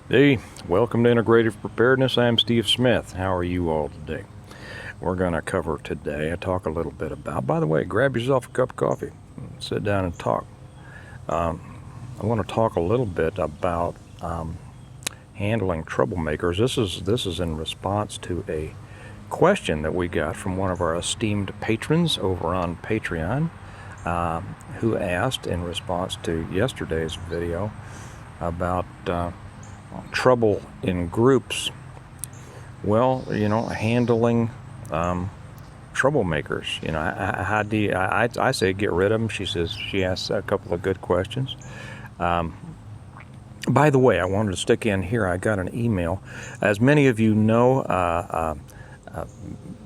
Hey, welcome to Integrative Preparedness. I'm Steve Smith. How are you all today? We're going to cover today, I talk a little bit about, by the way, grab yourself a cup of coffee, sit down and talk. I want to talk a little bit about handling troublemakers. This is in response to a question that we got from one of our esteemed patrons over on Patreon, who asked in response to yesterday's video about trouble in groups. Well, handling troublemakers. How do you, I say get rid of them. She asks a couple of good questions. By the way, I wanted to stick in here. I got an email. As many of you know,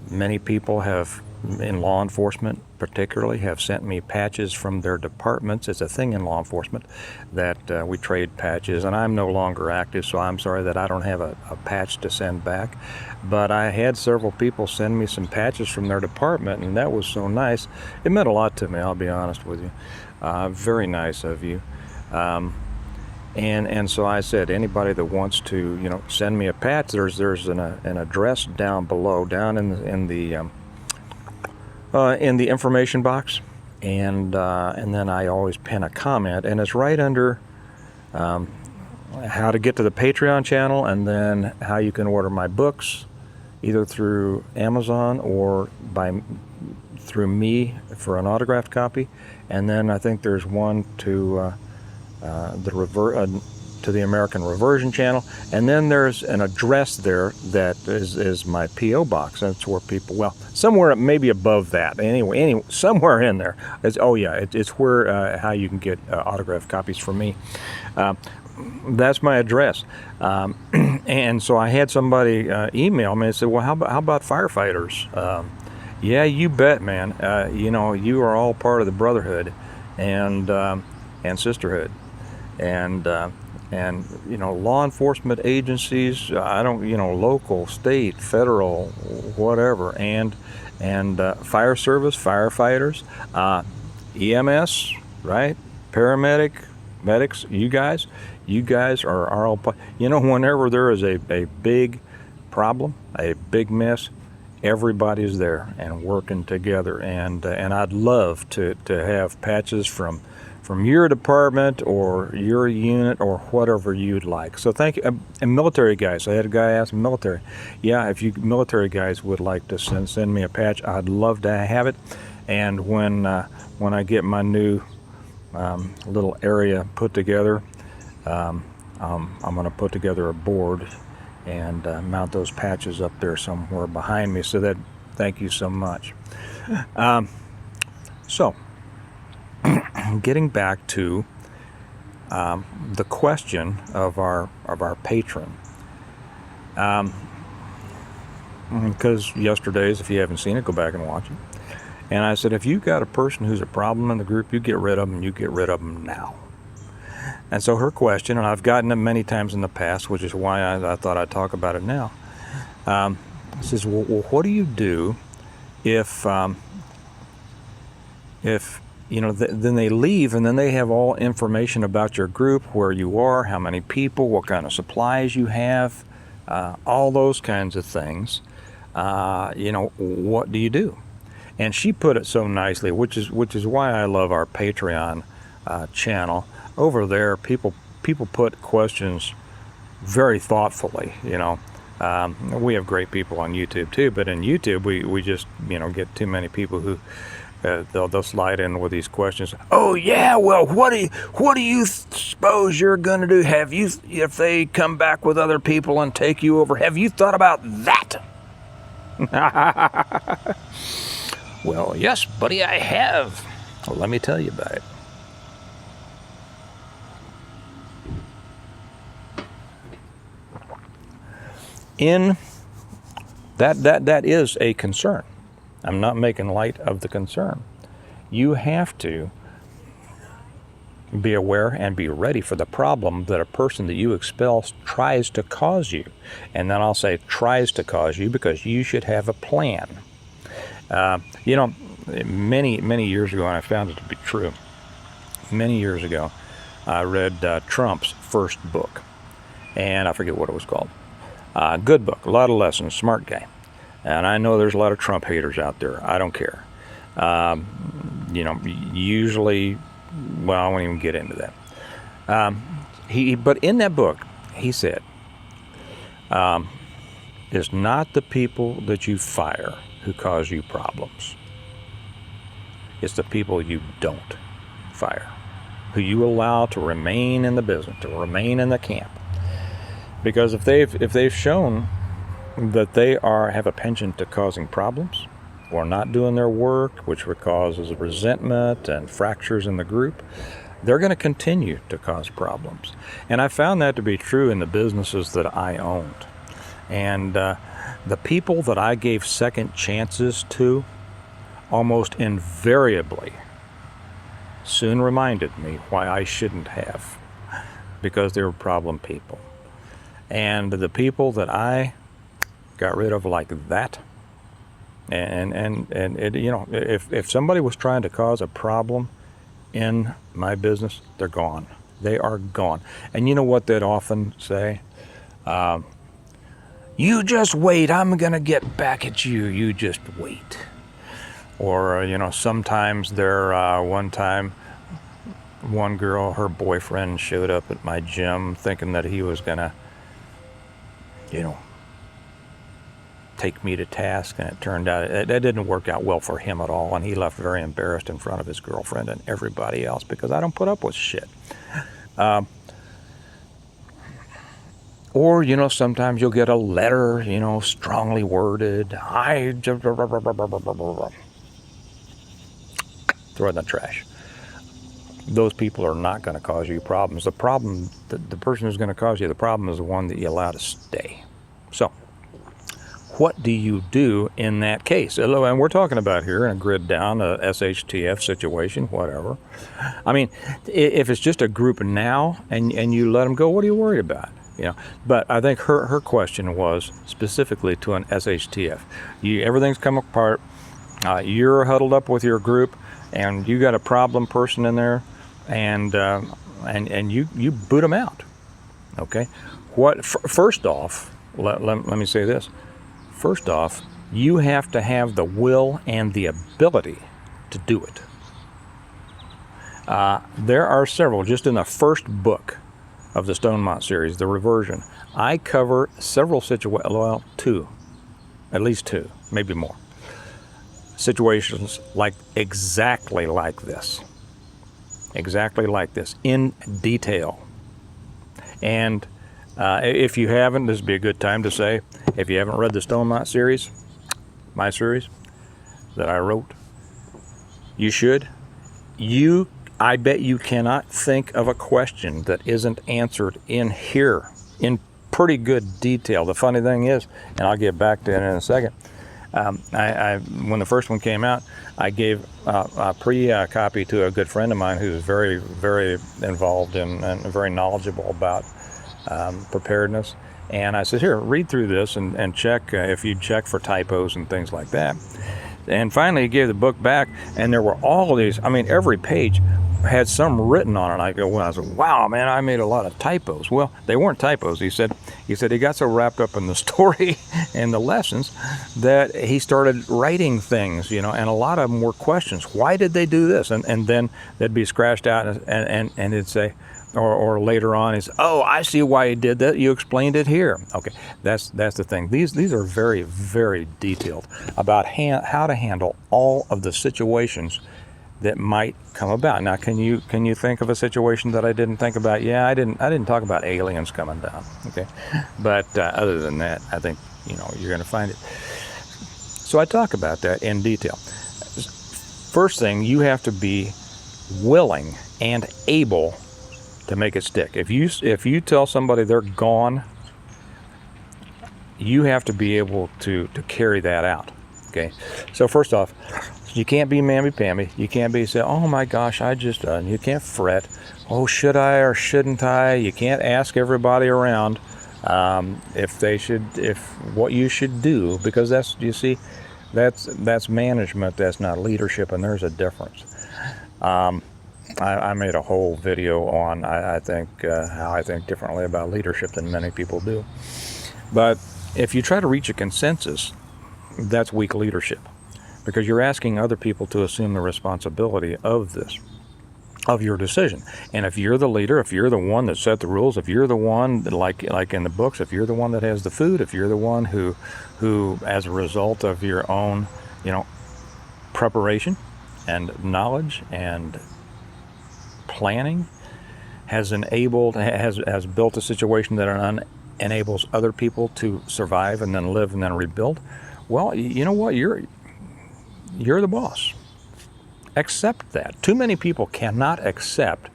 many people have, in law enforcement particularly, have sent me patches from their departments. It's a thing in law enforcement that we trade patches, and I'm no longer active, so I'm sorry that I don't have a patch to send back. But I had several people send me some patches from their department, and that was so nice. It meant a lot to me, I'll be honest with you. Very nice of you. And so I said, anybody that wants to, send me a patch, there's an address down below, down in the information box, and then I always pin a comment, and it's right under how to get to the Patreon channel, and then how you can order my books, either through Amazon or through me for an autographed copy, and then I think there's one to to the American Reversion channel, and then there's an address there that is my P.O. box. That's where people, well, somewhere maybe above that. Anyway, somewhere in there. It's where how you can get autographed copies from me. That's my address. And so I had somebody email me and said, well, how about firefighters? Yeah, you bet, man. You are all part of the brotherhood and sisterhood. And law enforcement agencies, local, state, federal, whatever, and fire service, firefighters, EMS, right? Paramedic, medics, you guys are all, whenever there is a big problem, a big mess, everybody's there and working together. And I'd love to have patches from your department or your unit or whatever you'd like. So thank you. And military guys, I had a guy ask military. Yeah, if you military guys would like to send me a patch, I'd love to have it. And when I get my new little area put together, I'm going to put together a board and mount those patches up there somewhere behind me. So thank you so much. So getting back to the question of our patron, because yesterday's, if you haven't seen it, go back and watch it. And I said, if you've got a person who's a problem in the group, you get rid of them. You get rid of them now. And so her question, and I've gotten it many times in the past, which is why I thought I'd talk about it now. Says, well, what do you do if then they leave, and then they have all information about your group, where you are, how many people, what kind of supplies you have, all those kinds of things. What do you do? And she put it so nicely, which is why I love our Patreon channel. Over there, people put questions very thoughtfully. We have great people on YouTube too, but in YouTube we just get too many people who they'll slide in with these questions. Oh yeah, well, what do you suppose you're going to do? If they come back with other people and take you over, have you thought about that? Well, yes, buddy, I have. Well, let me tell you about it. That is a concern. I'm not making light of the concern. You have to be aware and be ready for the problem that a person that you expel tries to cause you. And then I'll say tries to cause you, because you should have a plan. Many years ago, and I found it to be true, many years ago, I read Trump's first book. and I forget what it was called. Good book, a lot of lessons, smart guy. And I know there's a lot of Trump haters out there. I don't care. Usually, well, I won't even get into that. But in that book, he said, it's not the people that you fire who cause you problems. It's the people you don't fire, who you allow to remain in the business, to remain in the camp. Because if they've shown that they have a penchant to causing problems or not doing their work, which causes resentment and fractures in the group, they're going to continue to cause problems. And I found that to be true in the businesses that I owned. And the people that I gave second chances to almost invariably soon reminded me why I shouldn't have, because they were problem people. And the people that I got rid of like that, and it, if somebody was trying to cause a problem in my business, they're gone. They are gone. And you know what they'd often say? You just wait, I'm gonna get back at you. You just wait. Or, sometimes one time, one girl, her boyfriend showed up at my gym thinking that he was gonna, take me to task, and it turned out that didn't work out well for him at all, and he left very embarrassed in front of his girlfriend and everybody else, because I don't put up with shit. Or, sometimes you'll get a letter, strongly worded, throw it in the trash. Those people are not going to cause you problems. The problem, the person who's going to cause you the problem is the one that you allow to stay. So, what do you do in that case? And we're talking about here in a grid down, a SHTF situation, whatever. I mean, if it's just a group now and you let them go, what are you worried about? But I think her question was specifically to an SHTF. Everything's come apart. You're huddled up with your group, and you got a problem person in there, and you boot them out. Okay. First off, let me say this. First off, you have to have the will and the ability to do it. There are several, just in the first book of the Stonemont series, the reversion, I cover several situations, well, at least two, maybe more, situations exactly like this, in detail. And if you haven't, this would be a good time to say, if you haven't read the Stonemont series, my series that I wrote, you should. I bet you cannot think of a question that isn't answered in here in pretty good detail. The funny thing is, and I'll get back to it in a second, when the first one came out, I gave a pre-copy to a good friend of mine who's very, very involved and very knowledgeable about preparedness. And I said, here, read through this and check if you check for typos and things like that. And finally, he gave the book back, and there were all of these. I mean, every page had some written on it. And I go, well, I said, wow, man, I made a lot of typos. Well, they weren't typos. He said he got so wrapped up in the story and the lessons that he started writing things, and a lot of them were questions. Why did they do this? And then they'd be scratched out, and it'd say, or later on, he's, oh, I see why you did that. You explained it here. Okay, that's the thing. These are very, very detailed about how to handle all of the situations that might come about. Now, can you think of a situation that I didn't think about? Yeah, I didn't talk about aliens coming down. Okay, but other than that, I think you're going to find it. So I talk about that in detail. First thing, you have to be willing and able to make it stick. If you tell somebody they're gone, you have to be able to carry that out. Okay. So first off, you can't be mamby-pamby. You can't be say, oh my gosh, you can't fret. Oh, should I or shouldn't I? You can't ask everybody around if what you should do, because that's management. That's not leadership, and there's a difference. I made a whole video on, I think, how I think differently about leadership than many people do. But if you try to reach a consensus, that's weak leadership, because you're asking other people to assume the responsibility of this, of your decision. And if you're the leader, if you're the one that set the rules, if you're the one that, like in the books, if you're the one that has the food, if you're the one who as a result of your own, preparation and knowledge and planning has built a situation that enables other people to survive and then live and then rebuild, well, you know what? You're the boss. Accept that. Too many people cannot accept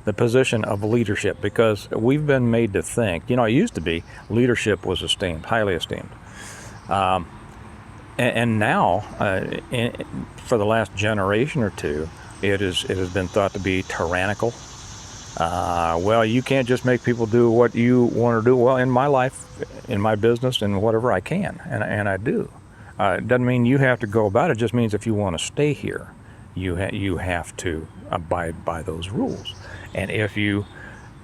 the position of leadership because we've been made to think, it used to be leadership was esteemed, highly esteemed. And now, for the last generation or two, it has been thought to be tyrannical. Well, you can't just make people do what you want to do. Well, in my life, in my business, and whatever I can, and I do. It doesn't mean you have to go about it. It just means if you want to stay here, you have to abide by those rules. And if you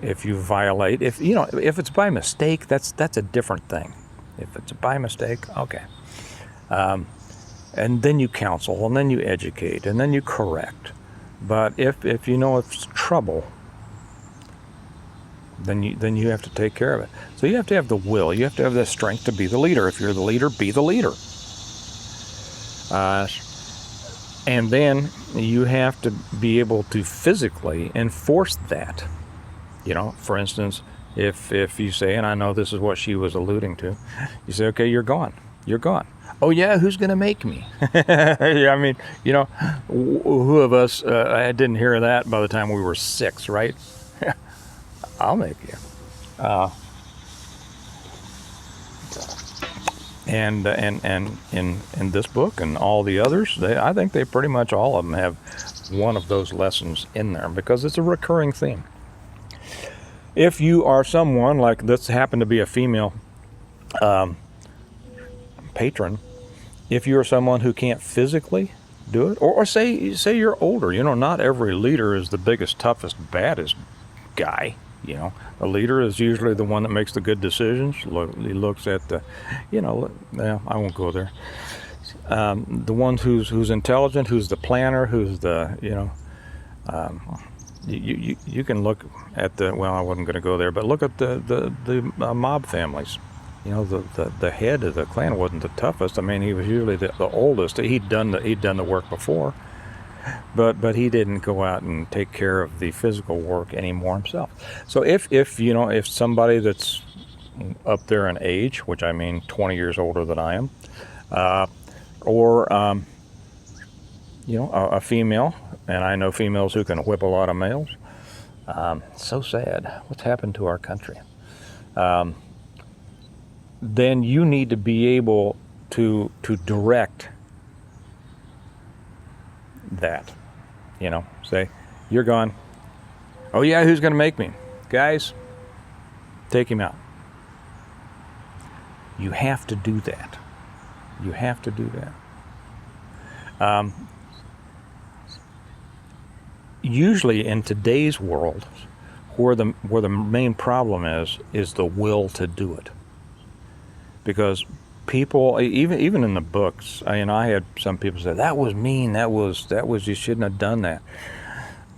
violate, if it's by mistake, that's a different thing. If it's by mistake, okay. And then you counsel, and then you educate, and then you correct. But if it's trouble, then you have to take care of it. So you have to have the will. You have to have the strength to be the leader. If you're the leader, be the leader. And then you have to be able to physically enforce that. For instance, if you say, and I know this is what she was alluding to, you say, okay, you're gone. You're gone. Oh yeah, who's going to make me? Yeah, I mean, who of us I didn't hear that by the time we were 6, right? I'll make you. And in this book and all the others, I think they pretty much all of them have one of those lessons in there because it's a recurring theme. If you are someone like this, happened to be a female patron, if you're someone who can't physically do it, or say you're older, not every leader is the biggest, toughest, baddest guy. A leader is usually the one that makes the good decisions. He looks at the, I won't go there. The one who's intelligent, who's the planner, who's the, you can look at the, well, I wasn't going to go there, but look at the mob families. The head of the clan wasn't the toughest. I mean, he was usually the oldest. He'd done the work before. But he didn't go out and take care of the physical work anymore himself. So if somebody that's up there in age, which I mean 20 years older than I am, or a female, and I know females who can whip a lot of males. So sad. What's happened to our country? Then you need to be able to direct that, say, you're gone. Oh yeah, who's going to make me? Guys, take him out. You have to do that. You have to do that. Usually in today's world, where the main problem is the will to do it. Because people, even in the books, I had some people say that was mean, that was you shouldn't have done that.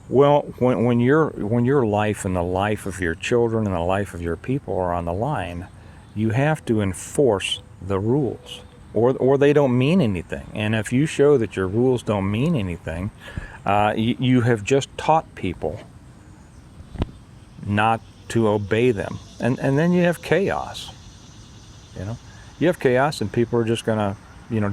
Well, when your life and the life of your children and the life of your people are on the line, you have to enforce the rules, or they don't mean anything. And if you show that your rules don't mean anything, you have just taught people not to obey them, and then you have chaos. You have chaos, and people are just going to,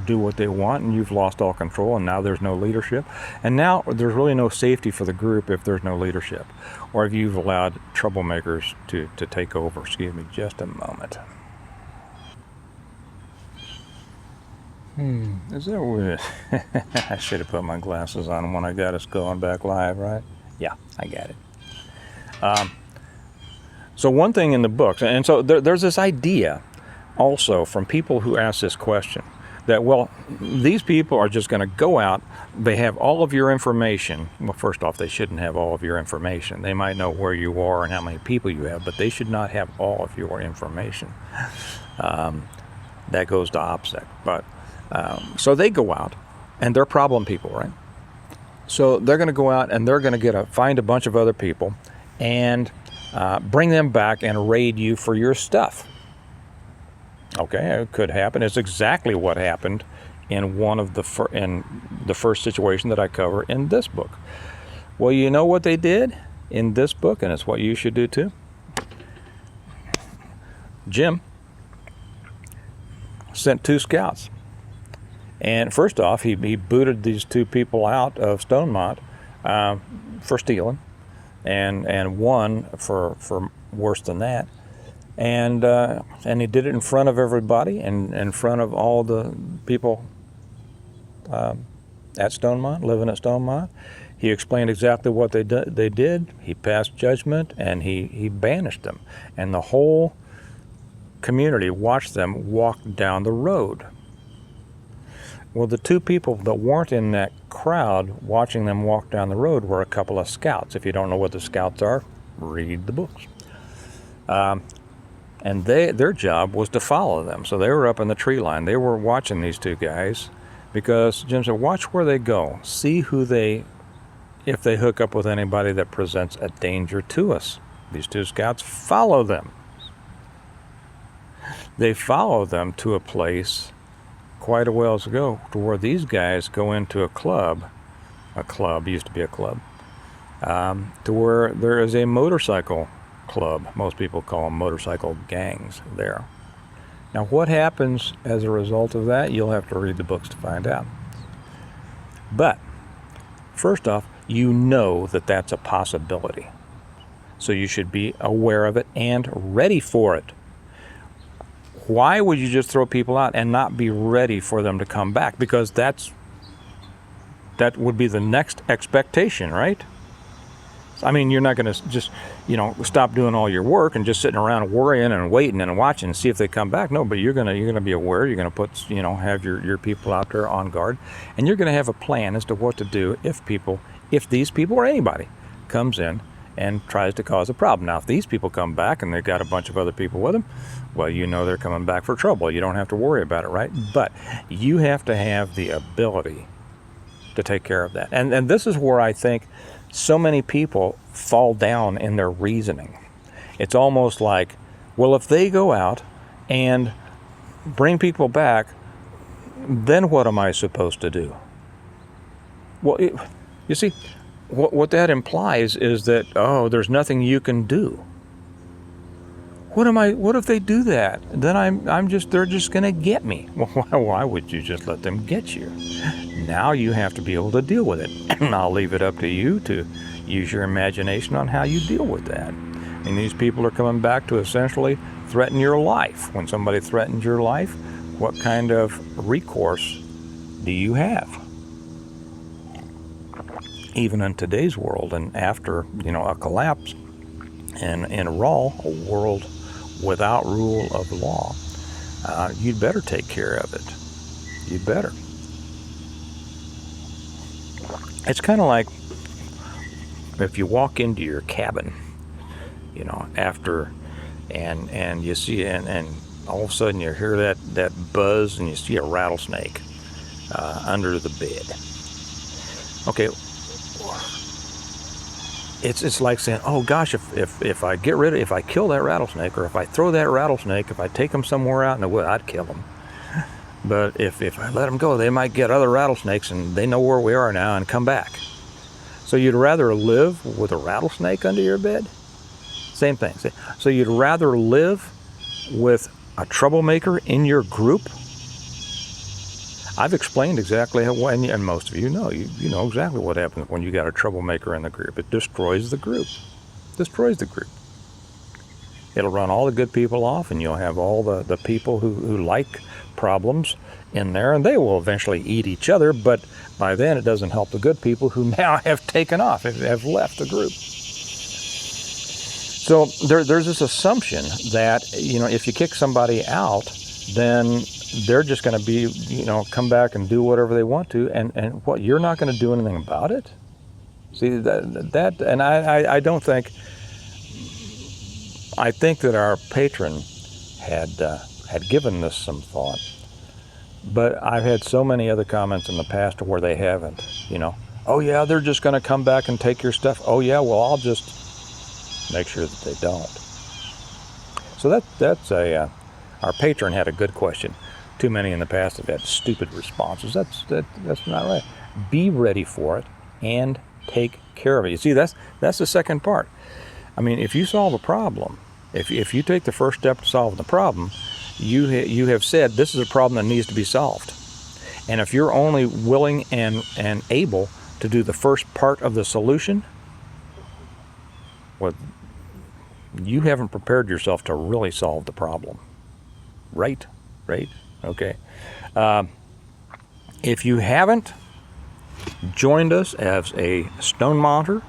do what they want, and you've lost all control, and now there's no leadership. And now there's really no safety for the group if there's no leadership, or if you've allowed troublemakers to take over. Excuse me just a moment. Is that weird? I should have put my glasses on when I got us going back live, right? Yeah, I got it. So one thing in the books, and so there's this idea also from people who ask this question, that, well, these people are just going to go out. They have all of your information. Well, first off, they shouldn't have all of your information. They might know where you are and how many people you have, but they should not have all of your information. That goes to OPSEC. But so they go out, and they're problem people, right? So they're going to go out and they're going to find a bunch of other people and bring them back and raid you for your stuff. Okay, it could happen. It's exactly what happened in the first situation that I cover in this book. Well, you know what they did in this book, and it's what you should do too. Jim sent 2 scouts. And first off, he booted these 2 people out of Stonemont for stealing, and one for worse than that. And he did it in front of everybody and in front of all the people at Stonemont, living at Stonemont. He explained exactly what they did. He passed judgment, and he banished them. And the whole community watched them walk down the road. Well, the 2 people that weren't in that crowd watching them walk down the road were a couple of scouts. If you don't know what the scouts are, read the books. And their job was to follow them. So they were up in the tree line. They were watching these 2 guys because Jim said, watch where they go. See if they hook up with anybody that presents a danger to us. These 2 scouts follow them. They follow them to a place quite a ways ago to where these guys go into a club used to be a club, to where there is a motorcycle club. Most people call them motorcycle gangs there. Now, what happens as a result of that, you'll have to read the books to find out. But first off, you know that that's a possibility. So you should be aware of it and ready for it. Why would you just throw people out and not be ready for them to come back? Because that would be the next expectation, right? I mean, you're not going to just, stop doing all your work and just sitting around worrying and waiting and watching and see if they come back. No, but you're going to be aware. You're going to put, have your people out there on guard, and you're going to have a plan as to what to do if these people or anybody comes in and tries to cause a problem. Now, if these people come back and they've got a bunch of other people with them, well, they're coming back for trouble. You don't have to worry about it, right? But you have to have the ability to take care of that. And this is where I think so many people fall down in their reasoning. It's almost like, well, if they go out and bring people back, then what am I supposed to do? Well, you see, what that implies is that, there's nothing you can do. What if they do that? Then they're just going to get me. Well, why would you just let them get you? Now you have to be able to deal with it. And I'll leave it up to you to use your imagination on how you deal with that. And these people are coming back to essentially threaten your life. When somebody threatens your life, what kind of recourse do you have? Even in today's world, and after a collapse and in a world without rule of law, you'd better take care of it. You'd better. It's kind of like if you walk into your cabin, after and you see and all of a sudden you hear that buzz and you see a rattlesnake under the bed. Okay. It's like saying, oh gosh, if I kill that rattlesnake, or if I throw that rattlesnake, if I take him somewhere out in the woods, I'd kill him. But if I let them go, they might get other rattlesnakes, and they know where we are now and come back. So you'd rather live with a rattlesnake under your bed? Same thing. So you'd rather live with a troublemaker in your group? I've explained exactly how, and most of you know exactly what happens when you got a troublemaker in the group. It destroys the group. It'll run all the good people off, and you'll have all the people who like problems in there, and they will eventually eat each other, but by then it doesn't help the good people who now have taken off, have left the group. So there's this assumption that, if you kick somebody out, then they're just going to be, you know, come back and do whatever they want to, and what, you're not going to do anything about it? See, that and I don't think, I think that our patron had given this some thought, but I've had so many other comments in the past where they haven't, you know. Oh yeah, they're just going to come back and take your stuff. Oh yeah, well, I'll just make sure that they don't. So that's our patron had a good question. Too many in the past have had stupid responses. That's not right. Be ready for it and take care of it. You see, that's the second part. I mean, if you solve a problem, if you take the first step to solving the problem, you have said this is a problem that needs to be solved. And if you're only willing and able to do the first part of the solution, well, you haven't prepared yourself to really solve the problem. Right? Okay. If you haven't joined us as a stone monitor,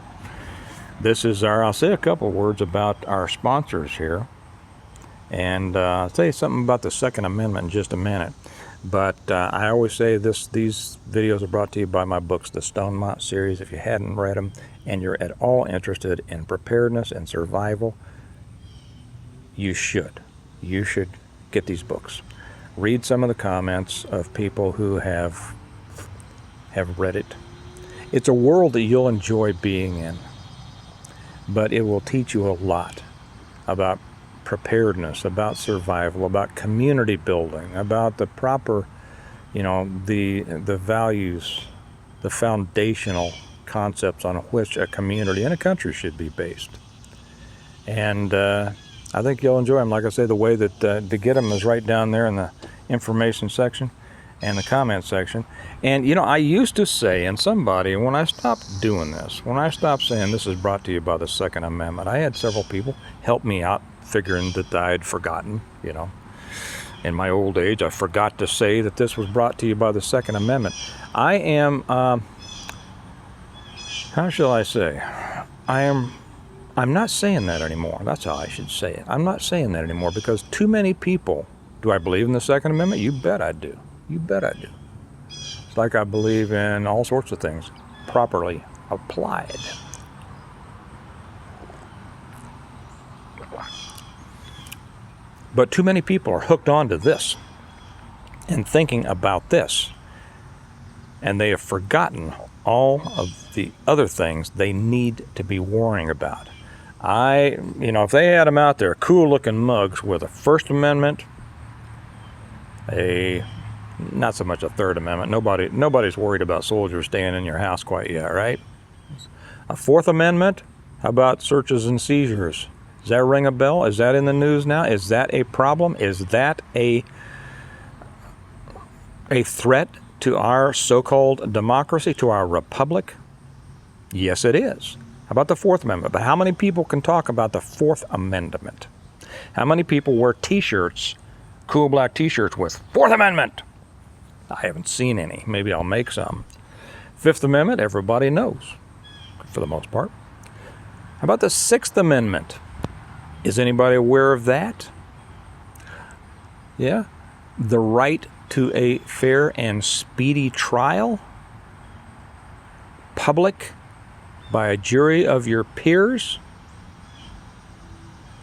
this is I'll say a couple words about our sponsors here, and I'll tell you something about the Second Amendment in just a minute. But I always say these videos are brought to you by my books, the Stone Mont series. If you hadn't read them and you're at all interested in preparedness and survival, you should get these books. Read some of the comments of people who have read it. It's a world that you'll enjoy being in, but it will teach you a lot about preparedness, about survival, about community building, about the proper, you know, the values, the foundational concepts on which a community and a country should be based. And I think you'll enjoy them. Like I say, the way that to get them is right down there in the information section and the comment section. And you know, I used to say, and somebody, when I stopped doing this, when I stopped saying this is brought to you by the Second Amendment, I had several people help me out, figuring that I had forgotten, you know. In my old age, I forgot to say that this was brought to you by the Second Amendment. I am, how shall I say? I'm not saying that anymore. That's how I should say it. I'm not saying that anymore because too many people, do I believe in the Second Amendment? You bet I do. You bet I do. It's like I believe in all sorts of things properly applied. But too many people are hooked on to this and thinking about this, and they have forgotten all of the other things they need to be worrying about. You know, if they had them out there, cool-looking mugs with a First Amendment, not so much a Third Amendment. Nobody's worried about soldiers staying in your house quite yet, right? A Fourth Amendment. How about searches and seizures? Does that ring a bell? Is that in the news now? Is that a problem? Is that a threat to our so-called democracy, to our republic? Yes, it is. How about the Fourth Amendment? But how many people can talk about the Fourth Amendment? How many people wear t-shirts, cool black t-shirts with Fourth Amendment? I haven't seen any. Maybe I'll make some. Fifth Amendment, everybody knows, for the most part. How about the Sixth Amendment? Is anybody aware of that? Yeah? The right to a fair and speedy trial? Public? By a jury of your peers?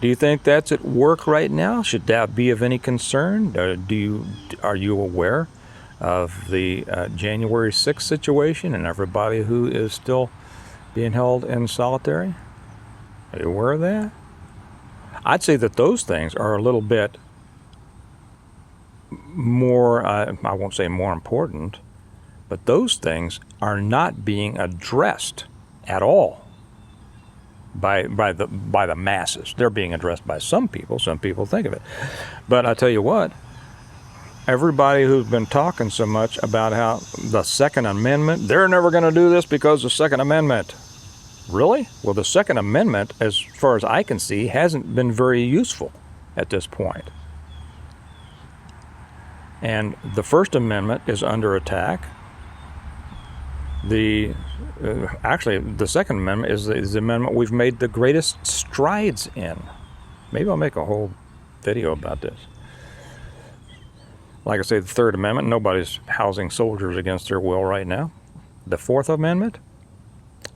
Do you think that's at work right now? Should that be of any concern? Are you aware of the January 6th situation and everybody who is still being held in solitary? Are you aware of that? I'd say that those things are a little bit more, I won't say more important, but those things are not being addressed at all by the masses. They're being addressed by some people. Some people think of it. But I tell you what, everybody who's been talking so much about how the Second Amendment, they're never going to do this because the Second Amendment. Really? Well, the Second Amendment, as far as I can see, hasn't been very useful at this point. And the First Amendment is under attack. Actually, the Second Amendment is the amendment we've made the greatest strides in. Maybe I'll make a whole video about this. Like I say, the Third Amendment, nobody's housing soldiers against their will right now. The Fourth Amendment,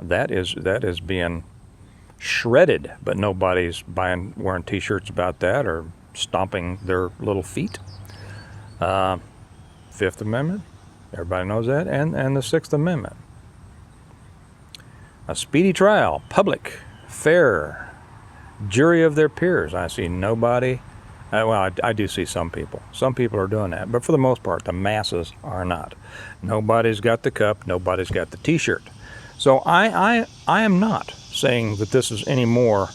that is being shredded, but nobody's wearing T-shirts about that or stomping their little feet. Fifth Amendment, everybody knows that, and the Sixth Amendment. A speedy trial, public, fair, jury of their peers. I see nobody. Well, I do see some people. Some people are doing that, but for the most part, the masses are not. Nobody's got the cup. Nobody's got the T-shirt. So I am not saying that this is any more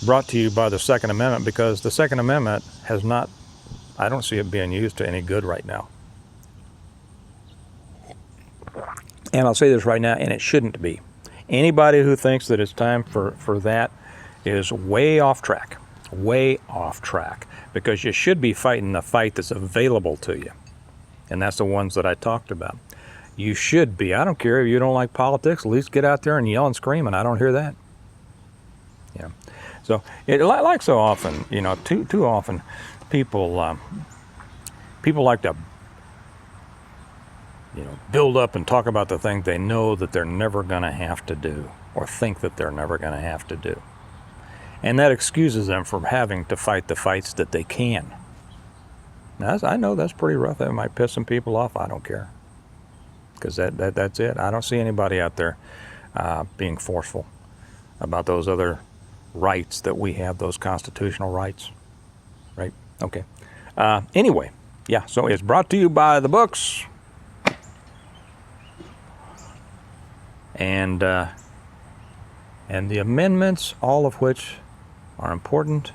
brought to you by the Second Amendment, because the Second Amendment has not. I don't see it being used to any good right now. And I'll say this right now, and it shouldn't be. Anybody who thinks that it's time for that is way off track. Way off track, because you should be fighting the fight that's available to you, and that's the ones that I talked about. You should be. I don't care if you don't like politics, at least get out there and yell and scream, and I don't hear that. Yeah. So it, like so often, too often people like to build up and talk about the thing they know that they're never going to have to do, or think that they're never going to have to do. And that excuses them from having to fight the fights that they can. Now, I know that's pretty rough. That might piss some people off. I don't care. Because that's it. I don't see anybody out there being forceful about those other rights that we have, those constitutional rights. Right? Okay. Anyway, yeah, so it's brought to you by the books. And the amendments, all of which are important.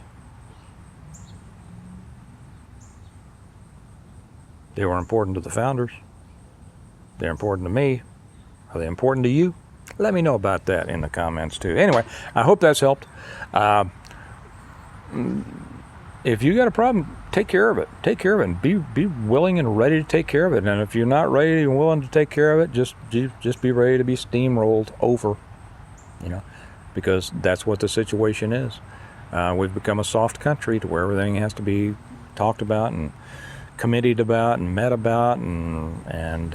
They were important to the founders. They're important to me. Are they important to you? Let me know about that in the comments too. Anyway, I hope that's helped. If you got a problem, take care of it. Take care of it, and be willing and ready to take care of it. And if you're not ready and willing to take care of it, just be ready to be steamrolled over. Because that's what the situation is. We've become a soft country to where everything has to be talked about and committed about and met about, and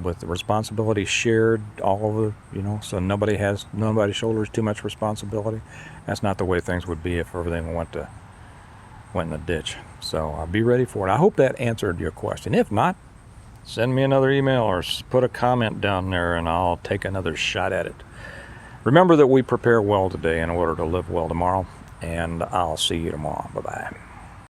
with the responsibility shared all over, so nobody's shoulders too much responsibility. That's not the way things would be if everything went in the ditch. So be ready for it. I hope that answered your question. If not, send me another email or put a comment down there, and I'll take another shot at it. Remember that we prepare well today in order to live well tomorrow, and I'll see you tomorrow. Bye-bye.